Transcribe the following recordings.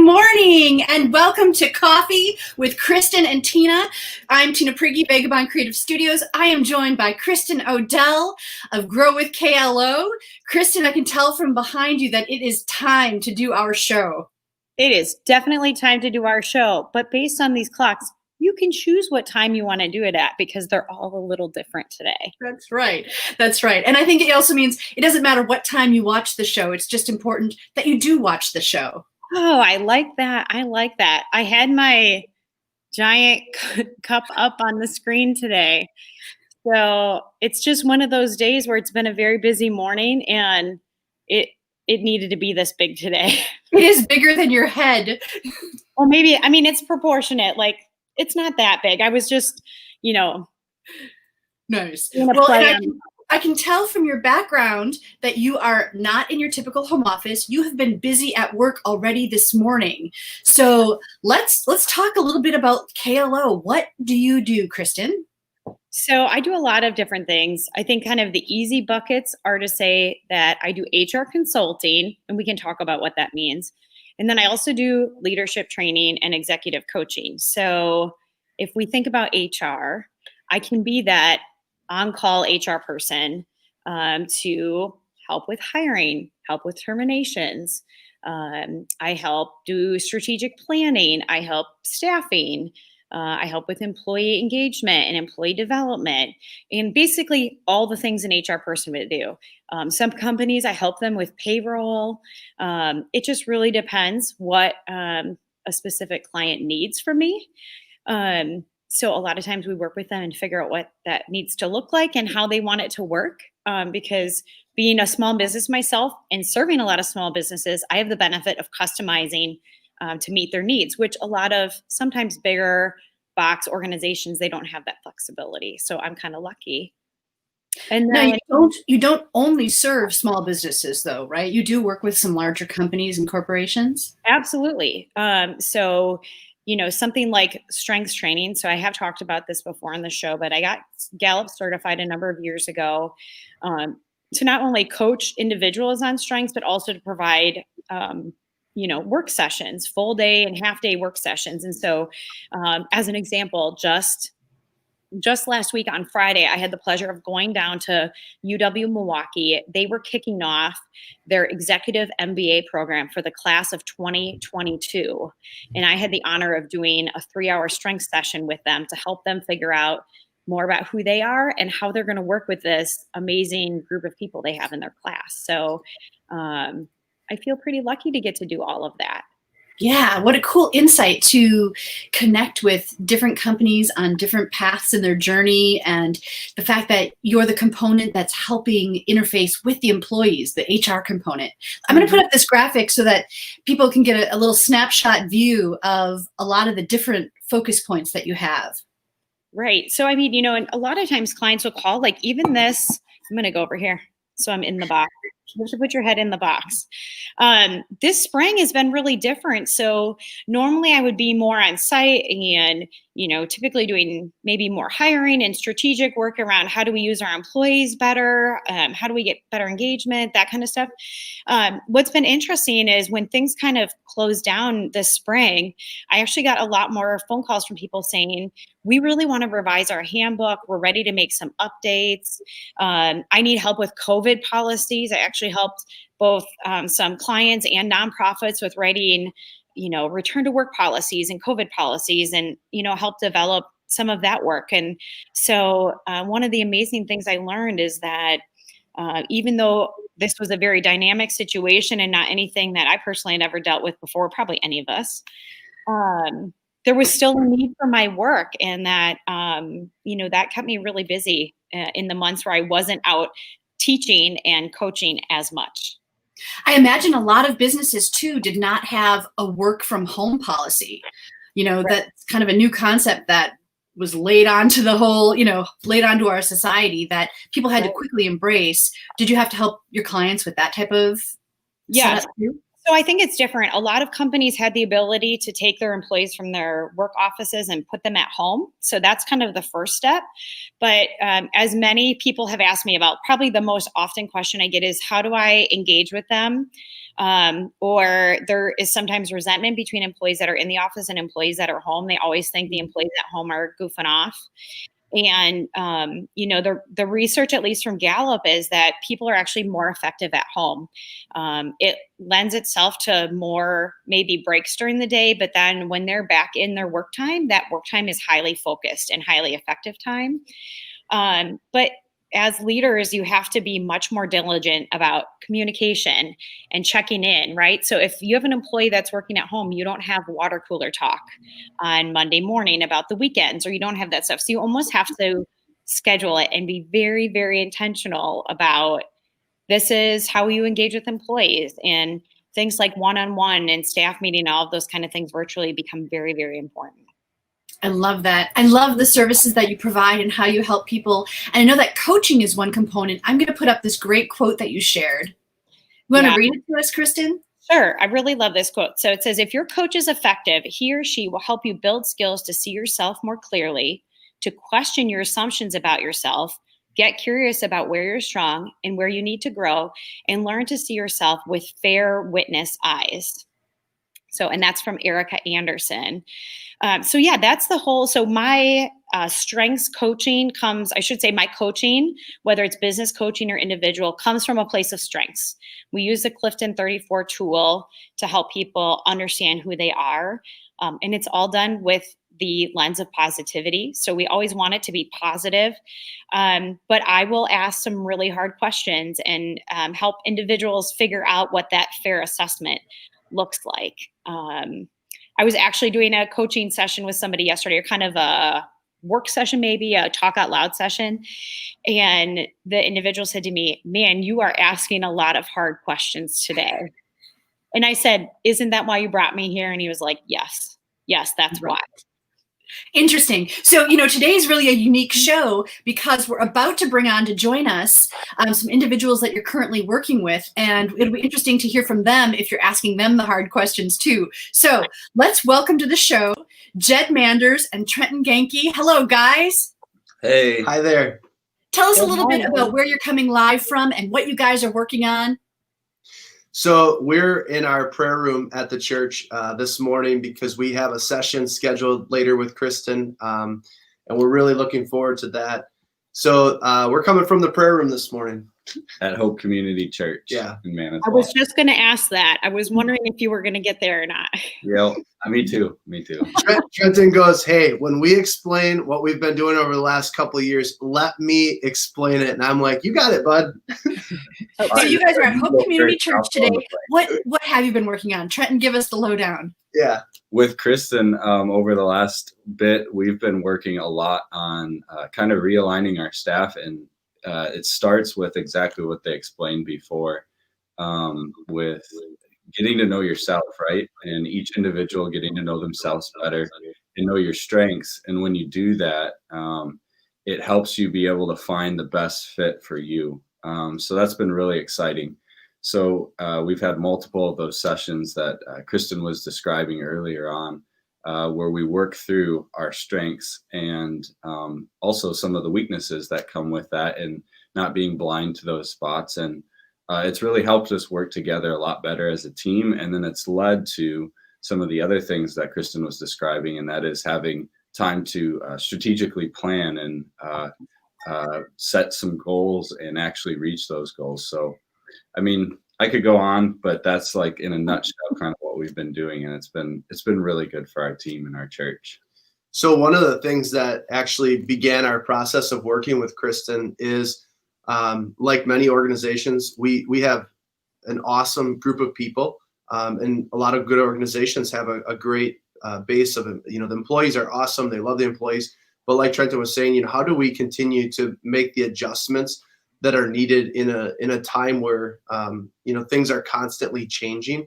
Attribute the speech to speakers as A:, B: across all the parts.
A: morning and welcome to Coffee with Kristin and Tina. I'm Tina Prigge, Vagabond Creative Studios. I am joined by Kristin Odell of Grow with KLO. Kristin, I can tell from behind you that it is time to do our show.
B: It is definitely time to do our show, but based on these clocks, you can choose what time you want to do it at because they're all a little different today.
A: That's right. That's right. And I think it also means it doesn't matter what time you watch the show. It's just important that you do watch the show.
B: Oh, I like that. I like that. I had my giant cup up on the screen today. So it's just one of those days where it's been a very busy morning and it needed to be this big today.
A: It is bigger than your head.
B: Or maybe, I mean, it's proportionate. Like, it's not that big. I was just,
A: Nice. Well, I can tell from your background that you are not in your typical home office. You have been busy at work already this morning. So let's talk a little bit about KLO. What do you do, Kristin?
B: So I do a lot of different things. I think kind of the easy buckets are to say that I do HR consulting, and we can talk about what that means. And then I also do leadership training and executive coaching. So if we think about HR, I can be that on-call HR person to help with hiring, help with terminations. I help do strategic planning. I help staffing. I help with employee engagement and employee development, and basically all the things an HR person would do. Some companies, I help them with payroll. It just really depends what a specific client needs from me. So a lot of times we work with them and figure out what that needs to look like and how they want it to work. Because being a small business myself and serving a lot of small businesses, I have the benefit of customizing to meet their needs, which a lot of sometimes bigger box organizations, they don't have that flexibility. So I'm kind of lucky.
A: And then you don't only serve small businesses though, right? You do work with some larger companies and corporations?
B: Absolutely. So something like strengths training. So I have talked about this before on the show, but I got Gallup certified a number of years ago to not only coach individuals on strengths, but also to provide work sessions, full day and half day work sessions. And so as an example, just last week on Friday, I had the pleasure of going down to UW Milwaukee. They were kicking off their executive MBA program for the class of 2022. And I had the honor of doing a 3-hour strength session with them to help them figure out more about who they are and how they're going to work with this amazing group of people they have in their class. So I feel pretty lucky to get to do all of that.
A: Yeah, what a cool insight to connect with different companies on different paths in their journey, and the fact that you're the component that's helping interface with the employees, the HR component. I'm going to put up this graphic so that people can get a little snapshot view of a lot of the different focus points that you have.
B: Right. So, I mean, and a lot of times clients will call, like even this, I'm going to go over here. So I'm in the box. You have to put your head in the box. This spring has been really different. So normally I would be more on site and, typically doing maybe more hiring and strategic work around how do we use our employees better? How do we get better engagement? That kind of stuff. What's been interesting is when things kind of closed down this spring, I actually got a lot more phone calls from people saying, we really want to revise our handbook. We're ready to make some updates. I need help with COVID policies. I actually helped both some clients and nonprofits with writing, return to work policies and COVID policies, and, help develop some of that work. And so one of the amazing things I learned is that even though this was a very dynamic situation and not anything that I personally had ever dealt with before, probably any of us, there was still a need for my work, and that, that kept me really busy in the months where I wasn't out teaching and coaching as much.
A: I imagine a lot of businesses too did not have a work from home policy. Right. That's kind of a new concept that was laid onto the whole, laid onto our society that people had to quickly embrace. Did you have to help your clients with that type of
B: setup
A: setup?
B: So I think it's different. A lot of companies had the ability to take their employees from their work offices and put them at home. So that's kind of the first step. But as many people have asked me about, probably the most often question I get is, how do I engage with them Or there is sometimes resentment between employees that are in the office and employees that are home. They always think the employees at home are goofing off. And, the research, at least from Gallup, is that people are actually more effective at home. It lends itself to more maybe breaks during the day, but then when they're back in their work time, that work time is highly focused and highly effective time. But as leaders, you have to be much more diligent about communication and checking in, right? So if you have an employee that's working at home, you don't have water cooler talk on Monday morning about the weekends, or you don't have that stuff. So you almost have to schedule it and be very, very intentional about this is how you engage with employees, and things like one-on-one and staff meeting, all of those kind of things virtually become very, very important.
A: I love that. I love the services that you provide and how you help people. And I know that coaching is one component. I'm going to put up this great quote that you shared. You want to read it to us, Kristin?
B: Sure. I really love this quote. So it says, if your coach is effective, he or she will help you build skills to see yourself more clearly, to question your assumptions about yourself, get curious about where you're strong and where you need to grow, and learn to see yourself with fair witness eyes. So, and that's from Erica Anderson. That's the whole. So my strengths coaching my coaching, whether it's business coaching or individual, comes from a place of strengths. We use the Clifton 34 tool to help people understand who they are. And it's all done with the lens of positivity. So we always want it to be positive. But I will ask some really hard questions and help individuals figure out what that fair assessment looks like. I was actually doing a coaching session with somebody yesterday, or kind of a work session, maybe a talk out loud session. And the individual said to me, "Man, you are asking a lot of hard questions today." And I said, "Isn't that why you brought me here?" And he was like, yes, that's why.
A: Interesting. So, today is really a unique show because we're about to bring on to join us some individuals that you're currently working with. And it'll be interesting to hear from them if you're asking them the hard questions too. So let's welcome to the show, Jed Manders and Trenton Genke. Hello, guys.
C: Hey.
D: Hi there.
A: Tell us a little bit about where you're coming live from and what you guys are working on.
D: So we're in our prayer room at the church this morning because we have a session scheduled later with Kristin, and we're really looking forward to that. So we're coming from the prayer room this morning.
C: At Hope Community Church in Manitowoc.
B: I was just going to ask that. I was wondering if you were going to get there or not.
C: Yeah, me too.
D: Trenton goes, "Hey, when we explain what we've been doing over the last couple of years, let me explain it." And I'm like, "You got it, bud."
A: So you guys are at Hope Community Church today. What have you been working on? Trenton, give us the lowdown.
D: Yeah.
C: With Kristin, over the last bit, we've been working a lot on kind of realigning our staff, and it starts with exactly what they explained before, with getting to know yourself, right? And each individual getting to know themselves better and know your strengths. And when you do that, it helps you be able to find the best fit for you. So that's been really exciting. So we've had multiple of those sessions that Kristin was describing earlier on, where we work through our strengths and also some of the weaknesses that come with that, and not being blind to those spots. And it's really helped us work together a lot better as a team. And then it's led to some of the other things that Kristin was describing, and that is having time to strategically plan and set some goals and actually reach those goals. So, I mean, I could go on, but that's like in a nutshell kind of what we've been doing, and it's been really good for our team and our church.
D: So one of the things that actually began our process of working with Kristin is, like many organizations, we have an awesome group of people, and a lot of good organizations have a great base of, the employees are awesome. They love the employees. But like Trenton was saying, how do we continue to make the adjustments that are needed in a time where, things are constantly changing?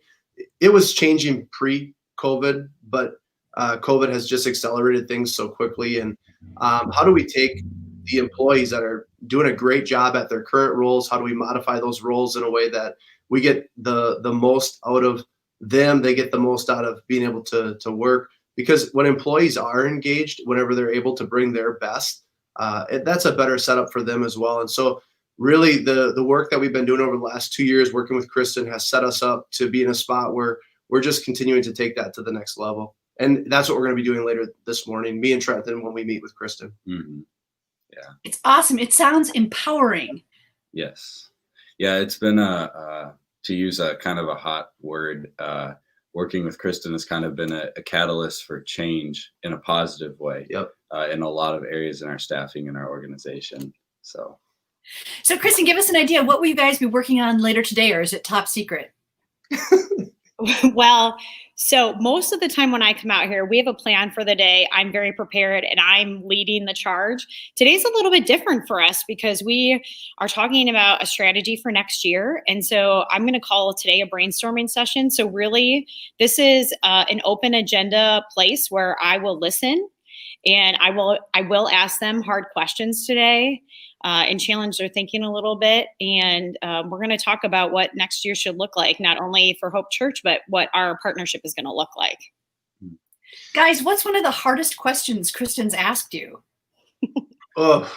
D: It was changing pre-COVID, but COVID has just accelerated things so quickly. And how do we take the employees that are doing a great job at their current roles? How do we modify those roles in a way that we get the most out of them? They get the most out of being able to work. Because when employees are engaged, whenever they're able to bring their best, that's a better setup for them as well. And so really the work that we've been doing over the last 2 years working with Kristin has set us up to be in a spot where we're just continuing to take that to the next level. And that's what we're going to be doing later this morning, me and Trenton, when we meet with Kristin.
C: Mm-hmm. Yeah.
A: It's awesome. It sounds empowering.
C: Yes. Yeah, it's been to use a kind of a hot word, working with Kristin has kind of been a catalyst for change in a positive way.
D: Yep.
C: In a lot of areas in our staffing and our organization. So
A: Kristin, give us an idea. What will you guys be working on later today, or is it top secret?
B: Well, so most of the time when I come out here, we have a plan for the day. I'm very prepared and I'm leading the charge. Today's a little bit different for us because we are talking about a strategy for next year. And so I'm going to call today a brainstorming session. So really, this is an open agenda place where I will listen and I will ask them hard questions today. And challenge their thinking a little bit. And we're going to talk about what next year should look like, not only for Hope Church, but what our partnership is going to look like.
A: Guys, what's one of the hardest questions Kristin's asked you?
D: Oh,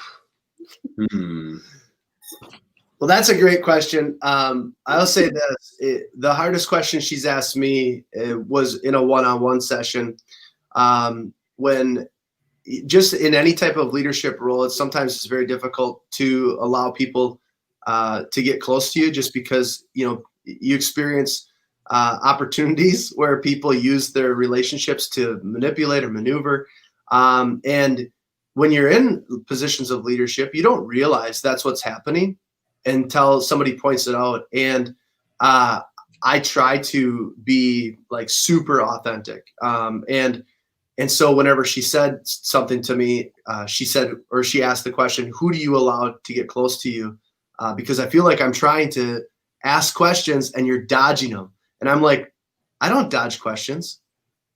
D: well, that's a great question. I'll say this. The hardest question she's asked me was in a one-on-one session when just in any type of leadership role, it's very difficult to allow people to get close to you just because, you experience opportunities where people use their relationships to manipulate or maneuver. And when you're in positions of leadership, you don't realize that's what's happening until somebody points it out. And I try to be like super authentic. And so whenever she said something to me, she asked the question, who do you allow to get close to you? Because I feel like I'm trying to ask questions and you're dodging them. And I'm like, I don't dodge questions.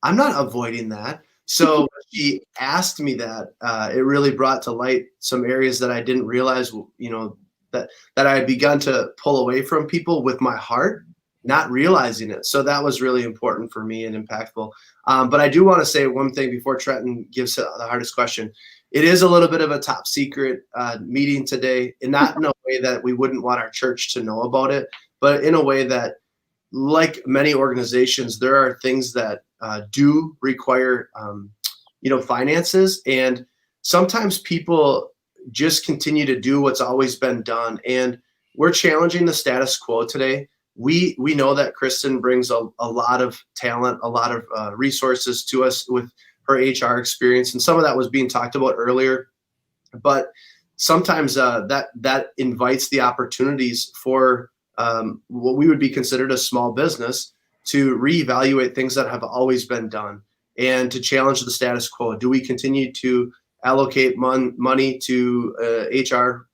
D: I'm not avoiding that. So when she asked me that, it really brought to light some areas that I didn't realize, that I had begun to pull away from people with my heart, not realizing it. So that was really important for me and impactful. But I do want to say one thing before Trenton gives the hardest question. It is a little bit of a top secret meeting today, and not in a way that we wouldn't want our church to know about it, but in a way that, like many organizations, there are things that do require, finances. And sometimes people just continue to do what's always been done. And we're challenging the status quo today. We know that Kristin brings a lot of talent, a lot of resources to us with her HR experience, and some of that was being talked about earlier. But sometimes that invites the opportunities for what we would be considered a small business to reevaluate things that have always been done and to challenge the status quo. Do we continue to allocate money to HR?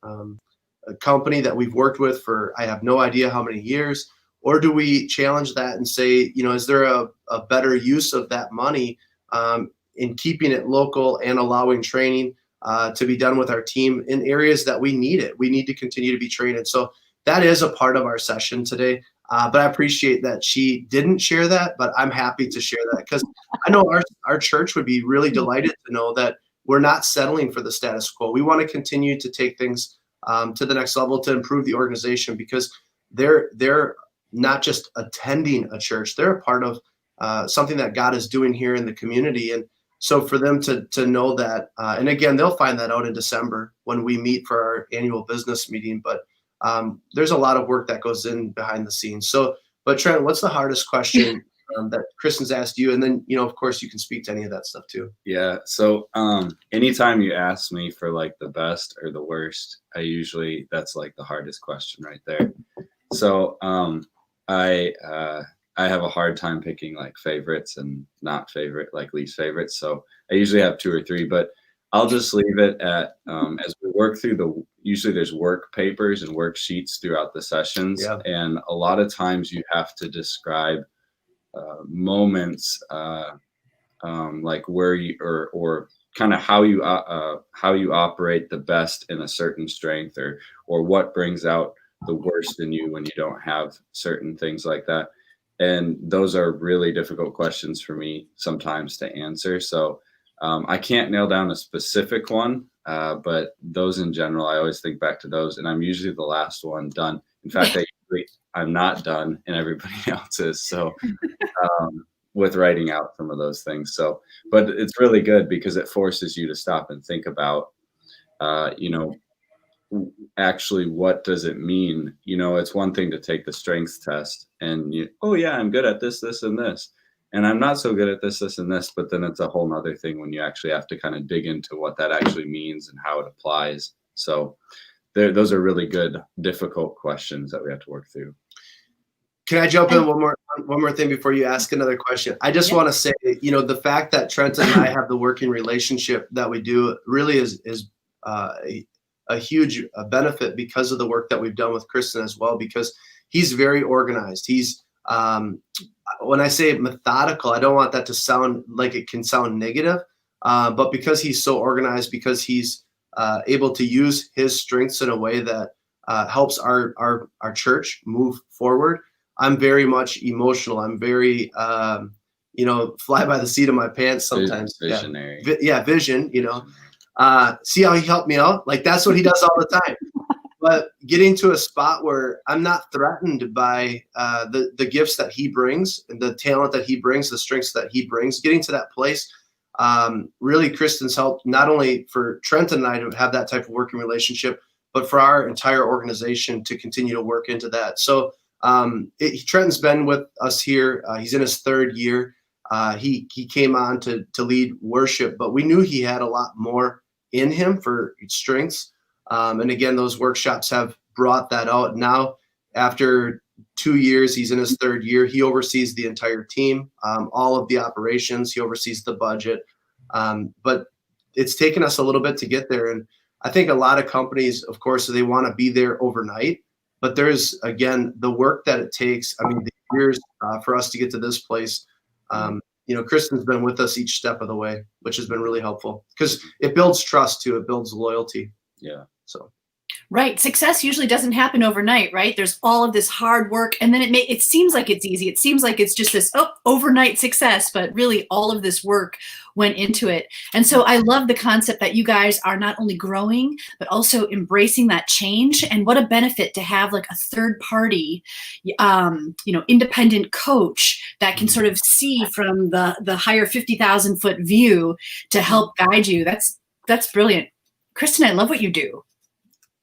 D: A company that we've worked with for I have no idea how many years, or do we challenge that and say, is there a better use of that money in keeping it local and allowing training to be done with our team in areas that we need it? We need to continue to be trained. So that is a part of our session today. But I appreciate that she didn't share that, but I'm happy to share that because I know our church would be really delighted to know that we're not settling for the status quo. We want to continue to take things to the next level to improve the organization because they're not just attending a church, they're a part of something that God is doing here in the community. And so for them to know that, and again, they'll find that out in December when we meet for our annual business meeting, but there's a lot of work that goes in behind the scenes. So, but Trent, what's the hardest question that Kristin's asked you? And then, of course you can speak to any of that stuff too.
C: Yeah. So anytime you ask me for like the best or the worst, that's like the hardest question right there. So I have a hard time picking like favorites and not favorite, like least favorites. So I usually have 2 or 3, but I'll just leave it at as we work through usually there's work papers and worksheets throughout the sessions.
D: Yeah.
C: And a lot of times you have to describe moments like where you or kind of how you operate the best in a certain strength or what brings out the worst in you when you don't have certain things like that. And those are really difficult questions for me sometimes to answer. So I can't nail down a specific one, But those in general, I always think back to those, and I'm usually the last one done. In fact, I'm not done, and everybody else is. So with writing out some of those things. So, but it's really good because it forces you to stop and think about, actually, what does it mean? It's one thing to take the strengths test and oh yeah, I'm good at this, this, and this. And I'm not so good at this, this, and this, but then it's a whole nother thing when you actually have to kind of dig into what that actually means and how it applies. So those are really good, difficult questions that we have to work through.
D: Can I jump in one more thing before you ask another question? I just want to say, the fact that Trent and I have the working relationship that we do really is a huge benefit because of the work that we've done with Kristin as well, because he's very organized. He's when I say methodical, I don't want that to sound like it can sound negative, but because he's so organized, because he's able to use his strengths in a way that helps our church move forward. I'm very much emotional. I'm very, fly by the seat of my pants sometimes.
C: Visionary.
D: Vision, see how he helped me out? Like, that's what he does all the time. But getting to a spot where I'm not threatened by the gifts that he brings, and the talent that he brings, the strengths that he brings, getting to that place, really Kristin's helped not only for Trent and I to have that type of working relationship, but for our entire organization to continue to work into that. So Trenton's been with us here. He's in his third year. He came on to lead worship, but we knew he had a lot more in him for strengths. And again, those workshops have brought that out. Now, after 2 years, he's in his third year. He oversees the entire team, all of the operations. He oversees the budget. But it's taken us a little bit to get there. And I think a lot of companies, of course, they want to be there overnight. But there's, again, the work that it takes. I mean, the years for us to get to this place. Kristin's been with us each step of the way, which has been really helpful because it builds trust too. It builds loyalty.
C: Yeah.
D: So.
A: Right. Success usually doesn't happen overnight, right? There's all of this hard work, and then it seems like it's easy. It seems like it's just this overnight success, but really all of this work went into it. And so I love the concept that you guys are not only growing, but embracing that change. And what a benefit to have like a third party, independent coach that can sort of see from the higher 50,000 foot view to help guide you. That's brilliant. Kristin, I love what you do.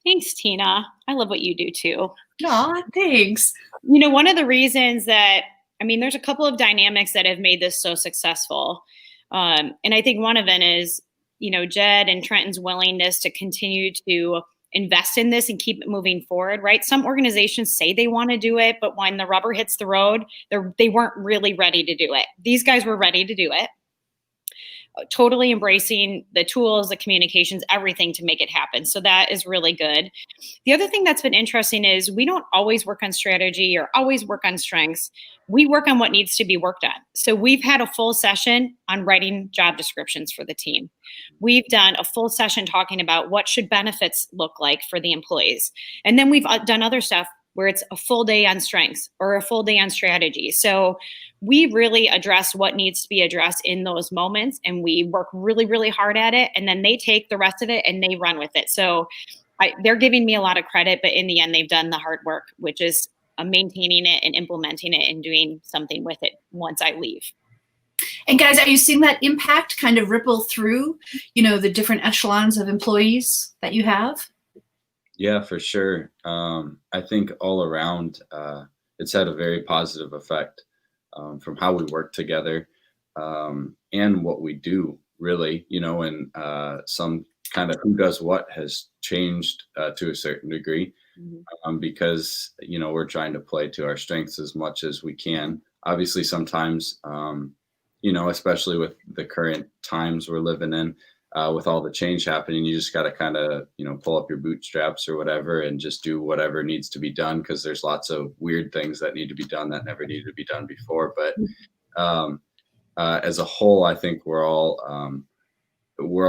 B: Thanks, Tina. I love what you do too.
A: Aw, thanks.
B: One of the reasons there's a couple of dynamics that have made this so successful. And I think one of them is, Jed and Trenton's willingness to continue to invest in this and keep it moving forward, right? Some organizations say they want to do it, but when the rubber hits the road, they weren't really ready to do it. These guys were ready to do it. Totally embracing the tools, the communications, everything to make it happen. So that is really good. The other thing that's been interesting is we don't always work on strategy or always work on strengths. We work on what needs to be worked on. So we've had a full session on writing job descriptions for the team. We've done a full session talking about what should benefits look like for the employees. And then we've done other stuff where it's a full day on strengths or a full day on strategy. So we really address what needs to be addressed in those moments, and we work really, really hard at it. And then they take the rest of it and they run with it. So they're giving me a lot of credit, but in the end, they've done the hard work, which is maintaining it and implementing it and doing something with it once I leave.
A: And guys, are you seeing that impact kind of ripple through, the different echelons of employees that you have?
C: Yeah, for sure. I think all around, it's had a very positive effect from how we work together and what we do, really, and some kind of who does what has changed to a certain degree because, we're trying to play to our strengths as much as we can. Obviously, sometimes, especially with the current times we're living in, with all the change happening, you just got to kind of, pull up your bootstraps or whatever and just do whatever needs to be done because there's lots of weird things that need to be done that never needed to be done before. But as a whole, I think we're a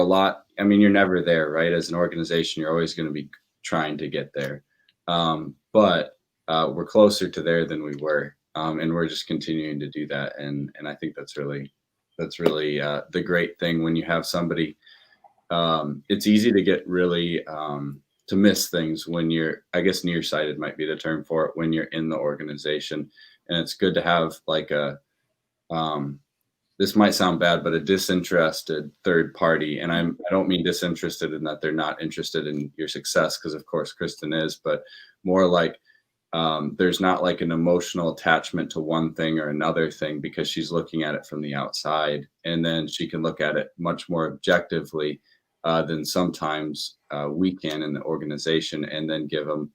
C: lot. I mean, you're never there, right? As an organization, you're always going to be trying to get there. But we're closer to there than we were. And we're just continuing to do that. And I think that's really the great thing when you have somebody it's easy to get really to miss things when you're, I guess, nearsighted might be the term for it, when you're in the organization. And it's good to have like a this might sound bad, but a disinterested third party. And I don't mean disinterested in that they're not interested in your success, because of course Kristin is, but more like there's not like an emotional attachment to one thing or another thing, because she's looking at it from the outside, and then she can look at it much more objectively than sometimes we can in the organization, and then give them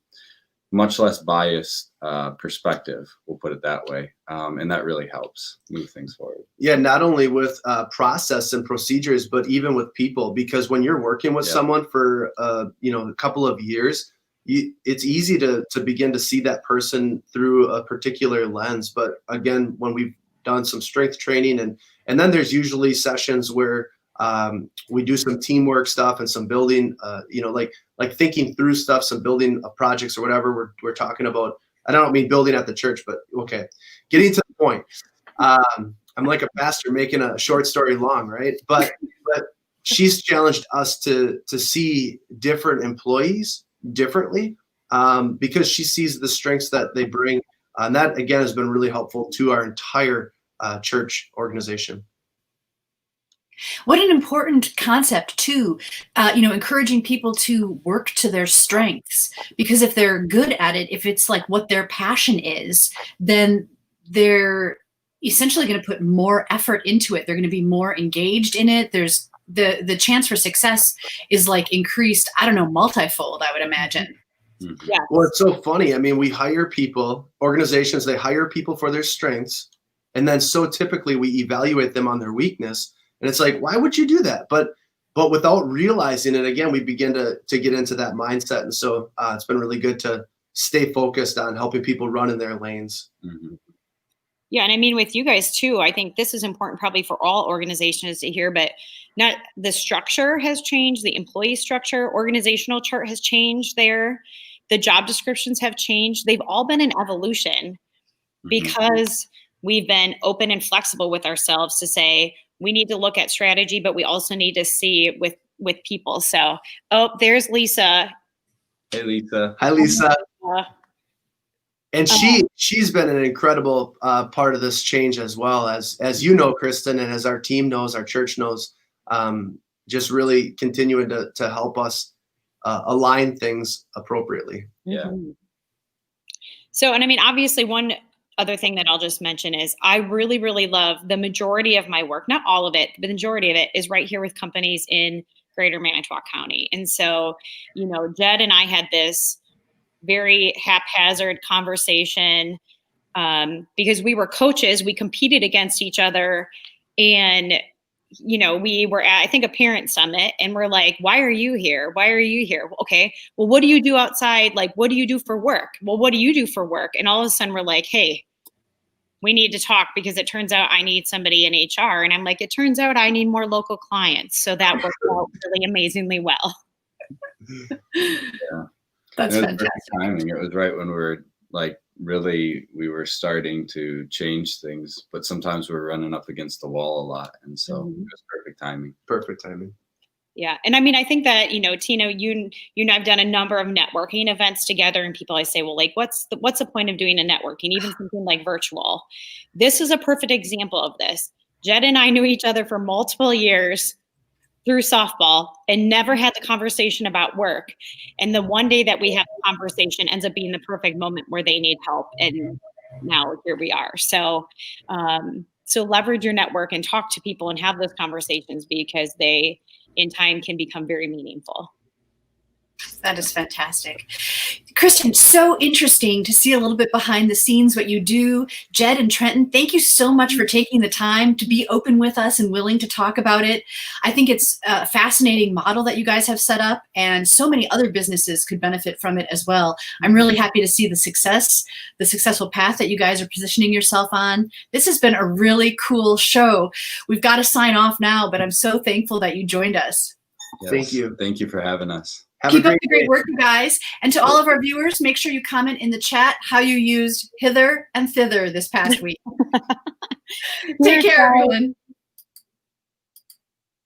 C: much less biased perspective, we'll put it that way. And that really helps move things forward.
D: Yeah, not only with process and procedures, but even with people, because when you're working with someone for a couple of years, it's easy to begin to see that person through a particular lens. But again, when we've done some strength training, and then there's usually sessions where we do some teamwork stuff and some building, like thinking through stuff, some building of projects or whatever we're talking about. I don't mean building at the church, but okay, getting to the point. I'm like a pastor making a short story long, right? But she's challenged us to see different employees differently, because she sees the strengths that they bring, and that again has been really helpful to our entire church organization.
A: What an important concept too, encouraging people to work to their strengths, because if they're good at it, if it's like what their passion is, then they're essentially going to put more effort into it. They're going to be more engaged in it. There's the chance for success is like increased, I don't know, multifold, I would imagine.
C: Mm-hmm.
B: Yeah.
D: Well, it's so funny. I mean, we hire people, organizations, they hire people for their strengths. And then so typically we evaluate them on their weakness. And it's like, why would you do that? But without realizing it, again, we begin to get into that mindset. And so it's been really good to stay focused on helping people run in their lanes.
C: Mm-hmm.
B: Yeah. And I mean, with you guys too, I think this is important probably for all organizations to hear, but not the structure has changed. The employee structure, organizational chart has changed there. The job descriptions have changed. They've all been an evolution because we've been open and flexible with ourselves to say, we need to look at strategy, but we also need to see with people. So, there's Lisa.
C: Hey, Lisa.
D: Hi, Lisa. And she's been an incredible part of this change as well, as you know, Kristin, and as our team knows, our church knows, just really continuing to help us align things appropriately.
C: Yeah.
B: Mm-hmm. So, and I mean, obviously one other thing that I'll just mention is I really, really love the majority of my work, not all of it, but the majority of it is right here with companies in Greater Manitowoc County. And so, Jed and I had this very haphazard conversation because we were coaches, we competed against each other, and we were at, I think, a parent summit, and we're like, why are you here? Why are you here? Okay, well, what do you do outside? Like, what do you do for work? Well, what do you do for work? And all of a sudden we're like, hey, we need to talk, because it turns out I need somebody in HR. And I'm like, it turns out I need more local clients. So that worked out really amazingly well.
C: Yeah.
A: That's fantastic.
C: Timing. It was right when we were like, really, we were starting to change things, but sometimes we were running up against the wall a lot. And so it was perfect timing.
D: Perfect timing.
B: Yeah. And I mean, I think that, Tina, you and I've done a number of networking events together, and people always say, well, like, what's the point of doing a networking, even something like virtual? This is a perfect example of this. Jed and I knew each other for multiple years through softball and never had the conversation about work. And the one day that we have the conversation ends up being the perfect moment where they need help. And now here we are. So, so leverage your network and talk to people and have those conversations, because they in time can become very meaningful.
A: That is fantastic. Kristin, so interesting to see a little bit behind the scenes what you do. Jed and Trenton, thank you so much for taking the time to be open with us and willing to talk about it. I think it's a fascinating model that you guys have set up, and so many other businesses could benefit from it as well. I'm really happy to see the successful path that you guys are positioning yourself on. This has been a really cool show. We've got to sign off now, but I'm so thankful that you joined us.
C: Yes.
D: Thank you.
C: Thank you for having us.
A: Keep up the great work, you guys. And to all of our viewers, make sure you comment in the chat how you used hither and thither this past week. Take care, everyone.